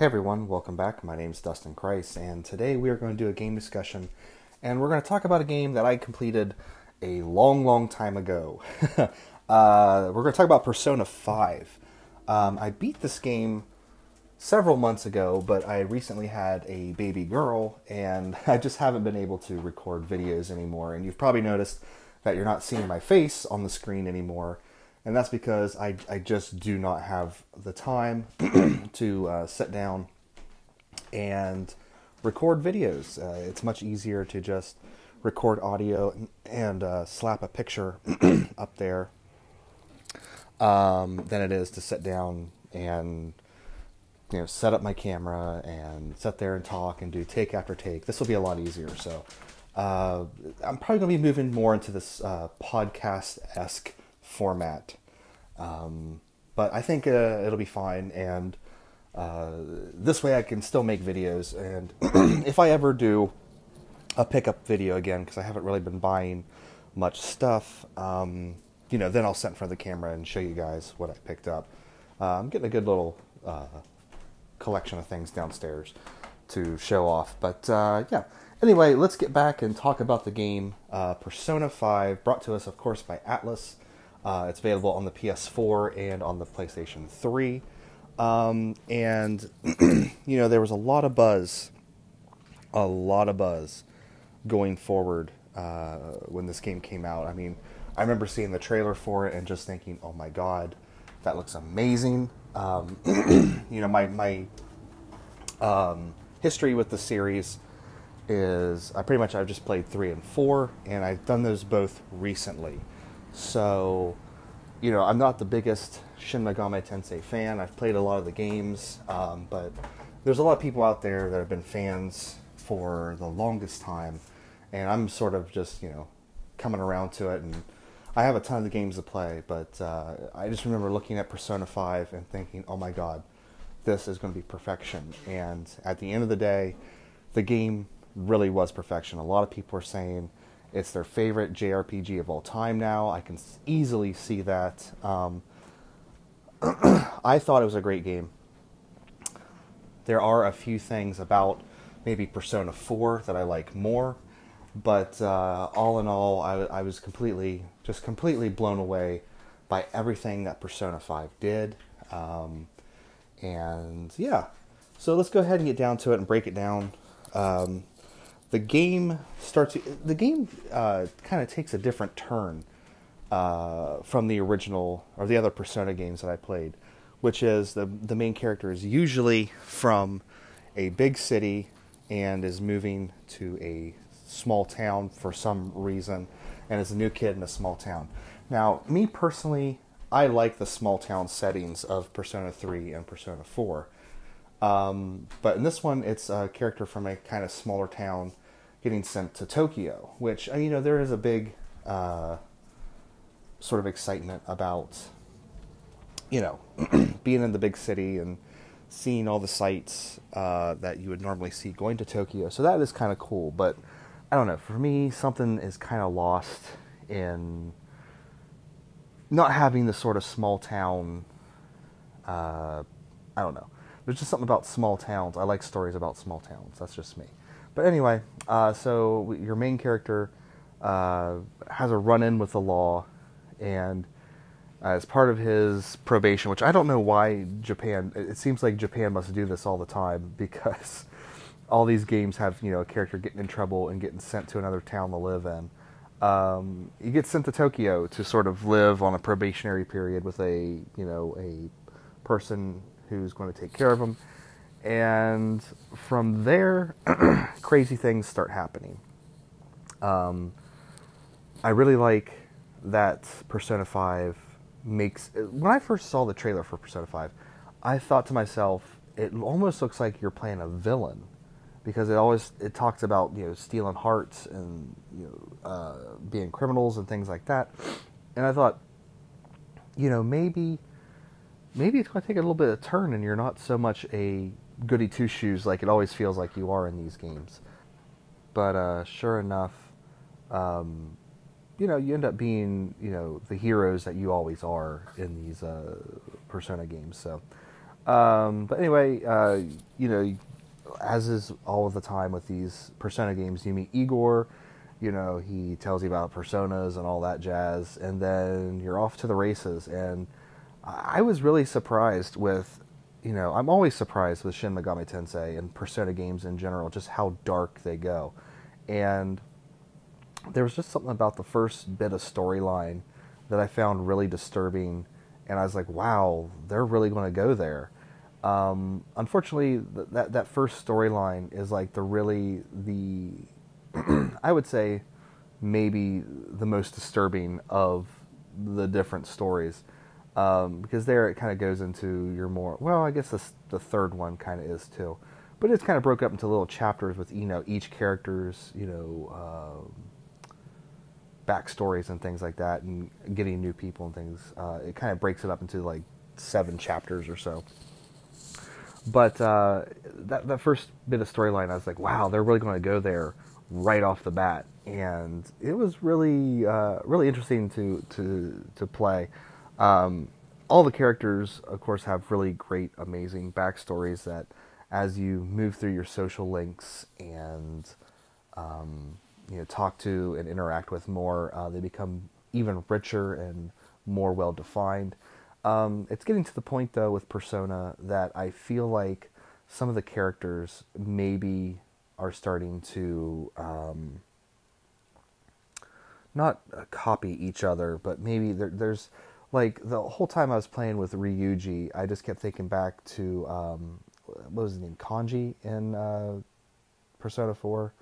Hey everyone, welcome back. My name's Dustin Christ, and today we are going to do a game discussion, and we're going to talk about a game that I completed a long time ago. We're going to talk about Persona 5. I beat this game several months ago, but I recently had a baby girl, and I just haven't been able to record videos anymore, and you've probably noticed that you're not seeing my face on the screen anymore. And that's because I just do not have the time to sit down and record videos. It's much easier to just record audio and slap a picture up there than it is to sit down and set up my camera and sit there and talk and do take after take. This will be a lot easier. So I'm probably going to be moving more into this podcast-esque format. But I think it'll be fine, and this way I can still make videos, and if I ever do a pickup video again, because I haven't really been buying much stuff, then I'll sit in front of the camera and show you guys what I picked up. I'm getting a good little collection of things downstairs to show off, but yeah. Anyway, let's get back and talk about the game Persona 5, brought to us, of course, by Atlus. It's available on the PS4 and on the PlayStation 3. And, there was a lot of buzz going forward when this game came out. I mean, I remember seeing the trailer for it and just thinking, oh my god, that looks amazing. My history with the series is I've just played 3 and 4, and I've done those both recently. So, I'm not the biggest Shin Megami Tensei fan. I've played a lot of the games, but there's a lot of people out there that have been fans for the longest time, and I'm sort of just, coming around to it, and I have a ton of the games to play, but I just remember looking at Persona 5 and thinking, oh my god, this is going to be perfection. And at the end of the day, the game really was perfection. A lot of people are saying it's their favorite JRPG of all time now. I can easily see that. I thought it was a great game. There are a few things about maybe Persona 4 that I like more, but all in all, I was completely blown away by everything that Persona 5 did. And yeah, so let's go ahead and get down to it and break it down. The game kind of takes a different turn from the original or the other Persona games that I played, which is the main character is usually from a big city and is moving to a small town for some reason, and is a new kid in a small town. Now, me personally, I like the small town settings of Persona 3 and Persona 4. But in this one, it's a character from a kind of smaller town getting sent to Tokyo, which, there is a big sort of excitement about, being in the big city and seeing all the sights that you would normally see going to Tokyo. So that is kind of cool, but I don't know. For me, something is kind of lost in not having the sort of small town, I don't know. There's just something about small towns. I like stories about small towns. That's just me. But anyway, so your main character has a run-in with the law, and as part of his probation, which I don't know why Japan, it seems like Japan must do this all the time, because all these games have, a character getting in trouble and getting sent to another town to live in. He gets sent to Tokyo to sort of live on a probationary period with a person who's going to take care of him. And from there, crazy things start happening. I really like that Persona 5 makes... When I first saw the trailer for Persona 5, I thought to myself, it almost looks like you're playing a villain. Because it talks about, stealing hearts and, being criminals and things like that. And I thought, maybe it's going to take a little bit of a turn and you're not so much a goody two-shoes like it always feels like you are in these games. But sure enough, you end up being, the heroes that you always are in these Persona games. So But anyway, you know, as is all of the time with these Persona games, you meet Igor. You know, he tells you about personas and all that jazz, and then you're off to the races. And I was really surprised with, you know, I'm always surprised with Shin Megami Tensei and Persona games in general, just how dark they go. And there was just something about the first bit of storyline that I found really disturbing, and I was like, wow, they're really going to go there. Unfortunately, that first storyline is like the I would say maybe the most disturbing of the different stories, because there it kind of goes into your more, well, I guess the third one kind of is too, but it's kind of broke up into little chapters with, you know, each character's, you know, backstories and things like that, and getting new people and things. It kind of breaks it up into like 7 chapters or so. But that first bit of storyline, I was like, wow, they're really going to go there right off the bat, and it was really really interesting to play. All the characters, of course, have really great, amazing backstories that, as you move through your social links and you know, talk to and interact with more, they become even richer and more well defined. It's getting to the point, though, with Persona that I feel like some of the characters maybe are starting to not copy each other, but maybe there's like the whole time I was playing with Ryuji, I just kept thinking back to what was his name, Kanji in Persona 4,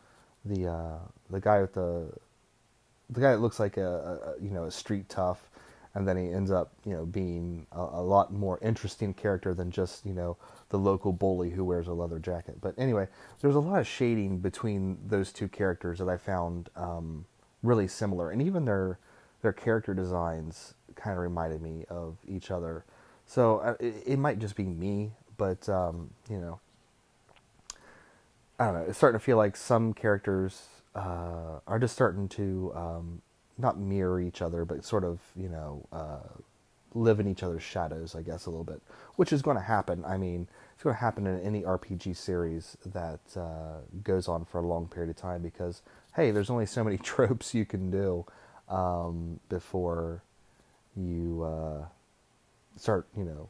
the guy with the guy that looks like a you know, a street tough, and then he ends up, you know, being a lot more interesting character than just, you know, the local bully who wears a leather jacket. But anyway, there's a lot of shading between those two characters that I found really similar, and even their character designs kind of reminded me of each other. So it might just be me, but you know, I don't know. It's starting to feel like some characters are just starting to not mirror each other, but sort of, you know, live in each other's shadows, I guess, a little bit, which is going to happen. I mean, it's going to happen in any RPG series that goes on for a long period of time, because, hey, there's only so many tropes you can do before you start, you know,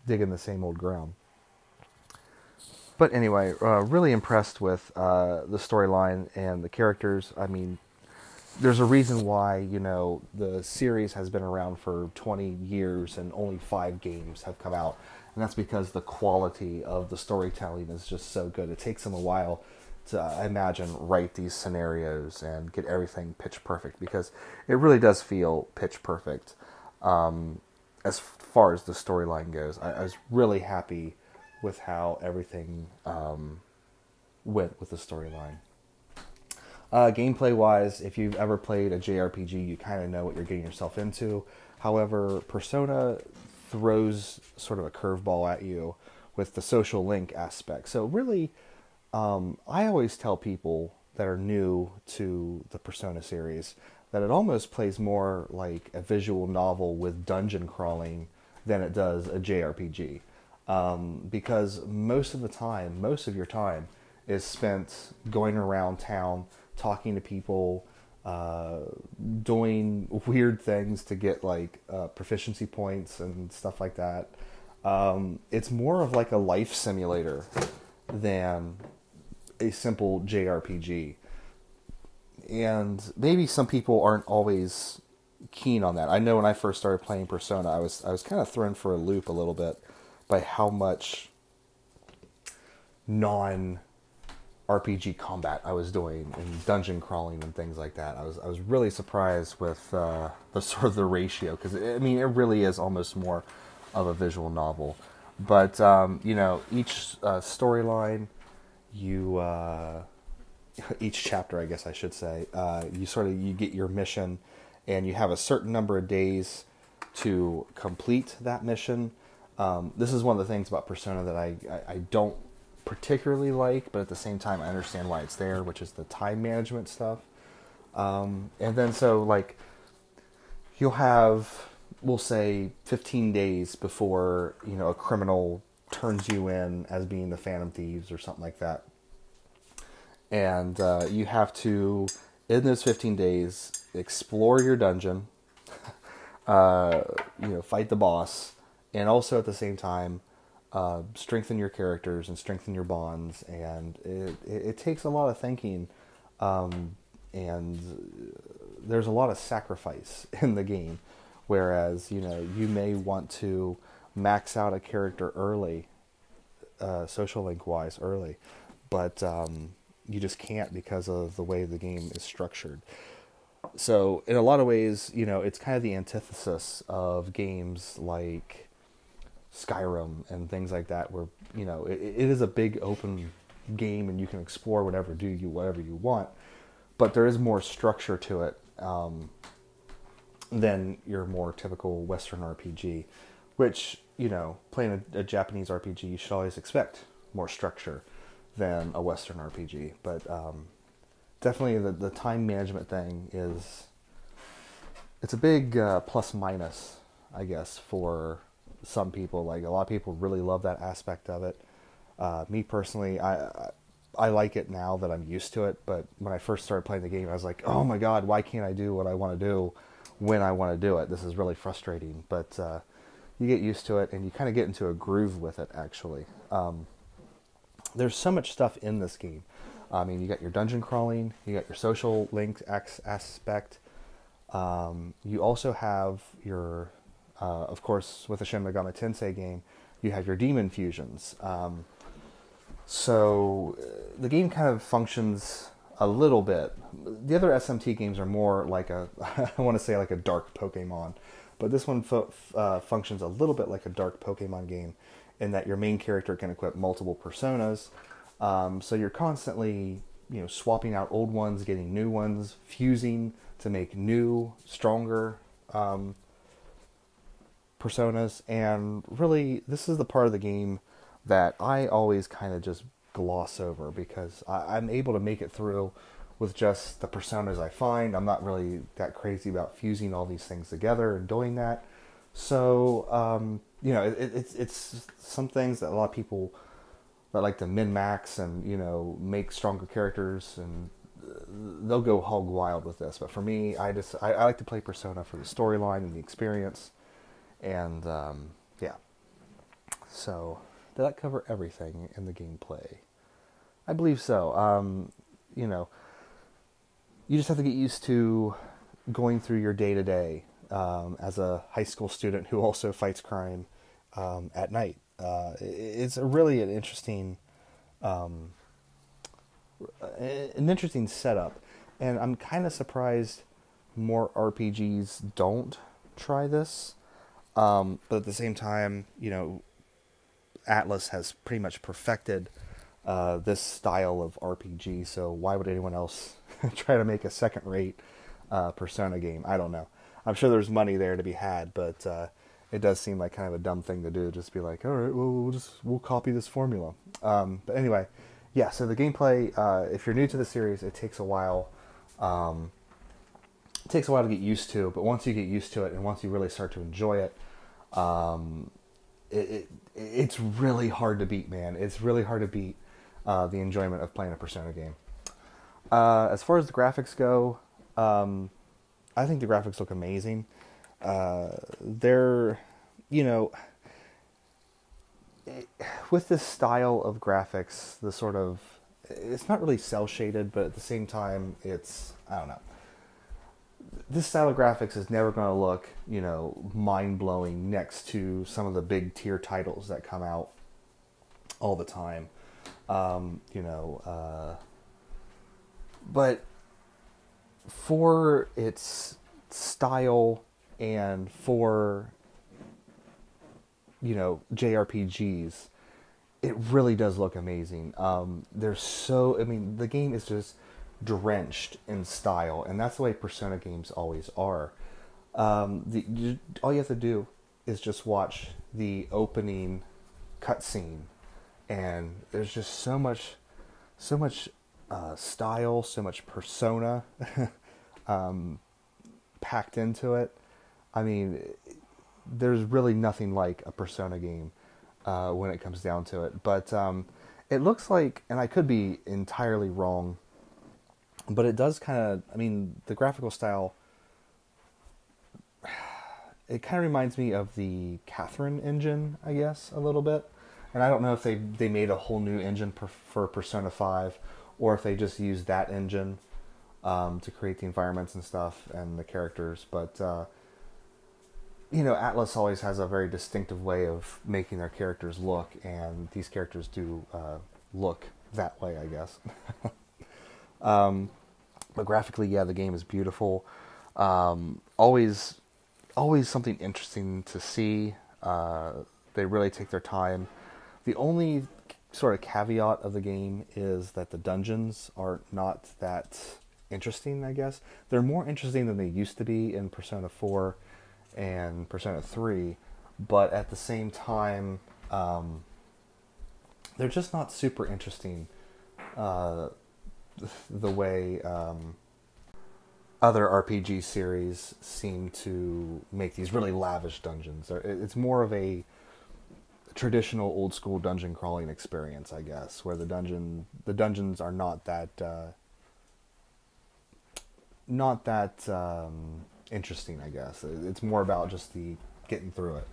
digging the same old ground. But anyway, really impressed with the storyline and the characters. I mean, there's a reason why, you know, the series has been around for 20 years and only 5 games have come out. And that's because the quality of the storytelling is just so good. It takes them a while to, I imagine, write these scenarios and get everything pitch perfect, because it really does feel pitch perfect as far as the storyline goes. I was really happy with how everything went with the storyline. Gameplay wise, if you've ever played a JRPG, you kind of know what you're getting yourself into. However, Persona throws sort of a curveball at you with the social link aspect. So really, I always tell people that are new to the Persona series that it almost plays more like a visual novel with dungeon crawling than it does a JRPG. Because most of your time is spent going around town, talking to people, doing weird things to get like proficiency points and stuff like that. It's more of like a life simulator than a simple JRPG. And maybe some people aren't always keen on that. I know when I first started playing Persona, I was kind of thrown for a loop a little bit by how much non-RPG combat I was doing and dungeon crawling and things like that. I was really surprised with the sort of the ratio, because I mean, it really is almost more of a visual novel. But you know, each storyline, each chapter, I guess I should say, you get your mission, and you have a certain number of days to complete that mission. This is one of the things about Persona that I don't particularly like, but at the same time I understand why it's there, which is the time management stuff. And then so like you'll have we'll say 15 days before, a criminal turns you in as being the Phantom Thieves or something like that. And you have to, in those 15 days, explore your dungeon, fight the boss, and also at the same time, strengthen your characters and strengthen your bonds. And it takes a lot of thinking, and there's a lot of sacrifice in the game. Whereas, you may want to max out a character early, social link wise early, but you just can't because of the way the game is structured. So in a lot of ways, it's kind of the antithesis of games like Skyrim and things like that, where, it is a big open game and you can explore whatever you want, but there is more structure to it than your more typical Western RPG, which, playing a Japanese RPG, you should always expect more structure than a Western RPG. But definitely the time management thing it's a big plus minus, I guess, for some people. Like, a lot of people really love that aspect of it. Me personally, I like it now that I'm used to it, but when I first started playing the game, I was like, oh my god, why can't I do what I want to do when I want to do it? This is really frustrating. But you get used to it, and you kind of get into a groove with it, actually. There's so much stuff in this game. I mean, you got your dungeon crawling, you got your social link aspect. You also have your, of course, with the Shin Megami Tensei game, you have your demon fusions. So the game kind of functions a little bit. The other SMT games are more like I want to say like a dark Pokemon, but this one functions a little bit like a dark Pokemon game in that your main character can equip multiple personas. So you're constantly, swapping out old ones, getting new ones, fusing to make new, stronger personas. And really, this is the part of the game that I always kind of just gloss over, because I'm able to make it through with just the personas I find. I'm not really that crazy about fusing all these things together and doing that. So, it's some things that a lot of people that like to min-max and, make stronger characters, and they'll go hog wild with this. But for me, I like to play Persona for the storyline and the experience. And, yeah. So, did that cover everything in the gameplay? I believe so. You just have to get used to going through your day-to-day as a high school student who also fights crime at night. It's really an interesting setup, and I'm kind of surprised more RPGs don't try this. But at the same time, Atlas has pretty much perfected this style of RPG, so why would anyone else try to make a second-rate Persona game? I don't know. I'm sure there's money there to be had, but it does seem like kind of a dumb thing to do. Just be like, all right, well, we'll copy this formula. But anyway, yeah. So the gameplay, if you're new to the series, it takes a while. It takes a while to get used to, but once you get used to it, and once you really start to enjoy it, it's really hard to beat, man. It's really hard to beat the enjoyment of playing a Persona game. As far as the graphics go, I think the graphics look amazing. They're, with this style of graphics, the sort of, it's not really cel shaded, but at the same time, it's, I don't know. This style of graphics is never going to look, mind-blowing next to some of the big tier titles that come out all the time. But for its style and for, JRPGs, it really does look amazing. The game is just drenched in style, and that's the way Persona games always are. All you have to do is just watch the opening cutscene, and there's just so much style, so much Persona packed into it. I mean, there's really nothing like a Persona game when it comes down to it. But it looks like, and I could be entirely wrong, but it does kind of, I mean, the graphical style, it kind of reminds me of the Catherine engine, I guess, a little bit. And I don't know if they made a whole new engine for Persona 5, or if they just used that engine to create the environments and stuff and the characters. But, Atlas always has a very distinctive way of making their characters look, and these characters do look that way, I guess. But graphically, yeah, the game is beautiful. Always something interesting to see. They really take their time. The only sort of caveat of the game is that the dungeons are not that interesting, I guess. They're more interesting than they used to be in Persona 4 and Persona 3, but at the same time, they're just not super interesting the way other RPG series seem to make these really lavish dungeons. It's more of a traditional old school dungeon crawling experience, I guess, where the dungeons are not that interesting, I guess. It's more about just the getting through it.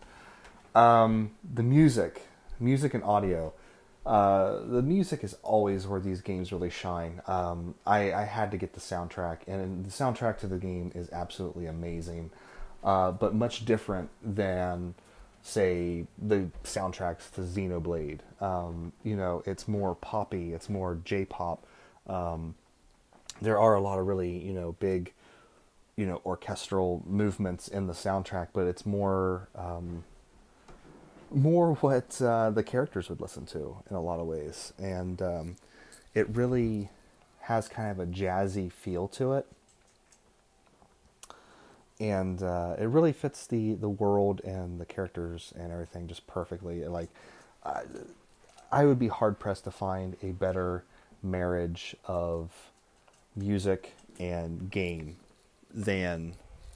The music and audio. The music is always where these games really shine. I had to get the soundtrack, and the soundtrack to the game is absolutely amazing, but much different than, say, the soundtracks to Xenoblade. It's more poppy, it's more J-pop. There are a lot of really, big, orchestral movements in the soundtrack, but it's more what the characters would listen to in a lot of ways. And it really has kind of a jazzy feel to it. And it really fits the world and the characters and everything just perfectly. Like, I would be hard-pressed to find a better marriage of music and game than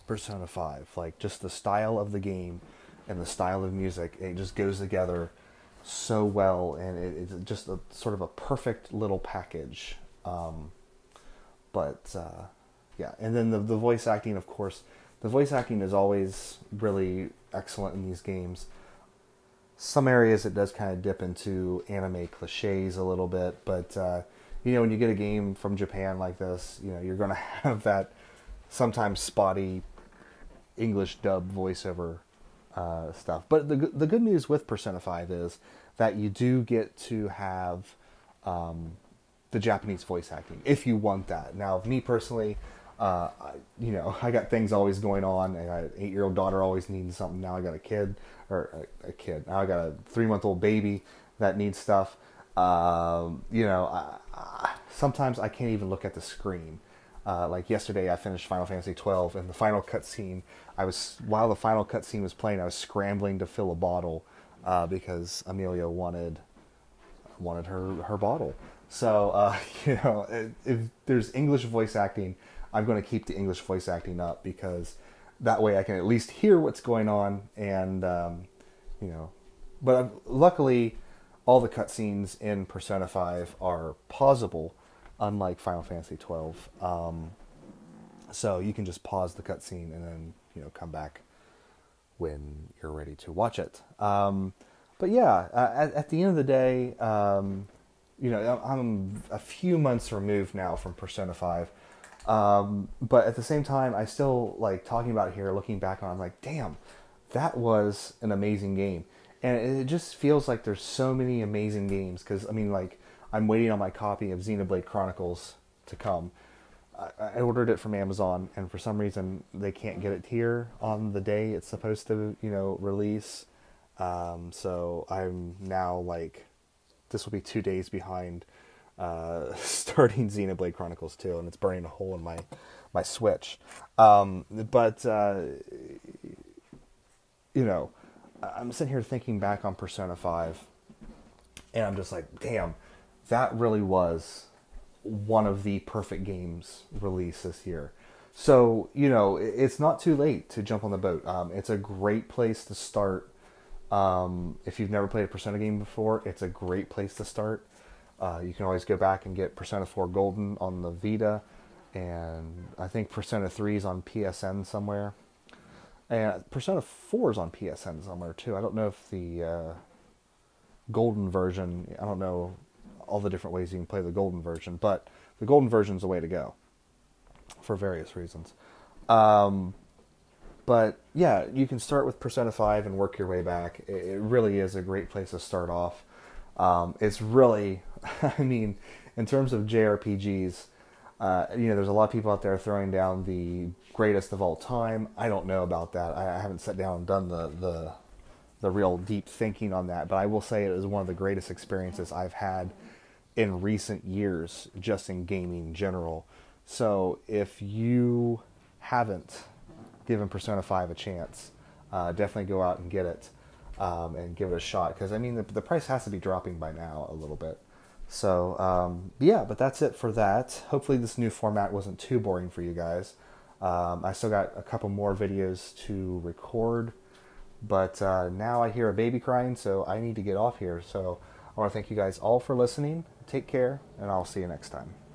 Persona 5. Like, just the style of the game and the style of music, it just goes together so well, and it's just a sort of a perfect little package. Yeah, and then the voice acting, of course. The voice acting is always really excellent in these games. Some areas it does kind of dip into anime cliches a little bit, but when you get a game from Japan like this, you're going to have that sometimes spotty English dub voiceover stuff. But the good news with Persona 5 is that you do get to have the Japanese voice acting if you want that. Now, me personally, I got things always going on. I got an 8-year-old daughter always needing something. Now I got a kid. Now I got a 3-month-old baby that needs stuff. Sometimes I can't even look at the screen. Like yesterday, I finished Final Fantasy 12, and the final cutscene. While the final cutscene was playing, I was scrambling to fill a bottle because Amelia wanted her bottle. So if there's English voice acting, I'm going to keep the English voice acting up, because that way I can at least hear what's going on. And but luckily, all the cutscenes in Persona 5 are pausable, unlike Final Fantasy 12. So you can just pause the cutscene and then come back when you're ready to watch it. But yeah, at the end of the day, I'm a few months removed now from Persona 5. But at the same time, I still like talking about it here, looking back on it, I'm like, damn, that was an amazing game. And it just feels like there's so many amazing games, because, I'm waiting on my copy of Xenoblade Chronicles to come. I ordered it from Amazon, and for some reason they can't get it here on the day it's supposed to, release. So I'm now this will be 2 days behind starting Xenoblade Chronicles 2, and it's burning a hole in my Switch. I'm sitting here thinking back on Persona 5, and I'm just like, damn, that really was one of the perfect games released this year. So, it's not too late to jump on the boat. It's a great place to start. If you've never played a Persona game before, it's a great place to start. You can always go back and get Persona 4 Golden on the Vita, and I think Persona 3 is on PSN somewhere. And Persona 4 is on PSN somewhere too. I don't know if the Golden version, I don't know all the different ways you can play the Golden version, but the Golden version is the way to go for various reasons. But yeah, you can start with Persona 5 and work your way back. It really is a great place to start off. It's really, I mean, in terms of JRPGs, there's a lot of people out there throwing down the greatest of all time. I don't know about that. I haven't sat down and done the real deep thinking on that, but I will say it is one of the greatest experiences I've had in recent years, just in gaming in general. So if you haven't given Persona 5 a chance, definitely go out and get it and give it a shot. Because, I mean, the price has to be dropping by now a little bit. So, yeah, but that's it for that. Hopefully this new format wasn't too boring for you guys. I still got a couple more videos to record. But now I hear a baby crying, so I need to get off here. So I want to thank you guys all for listening. Take care, and I'll see you next time.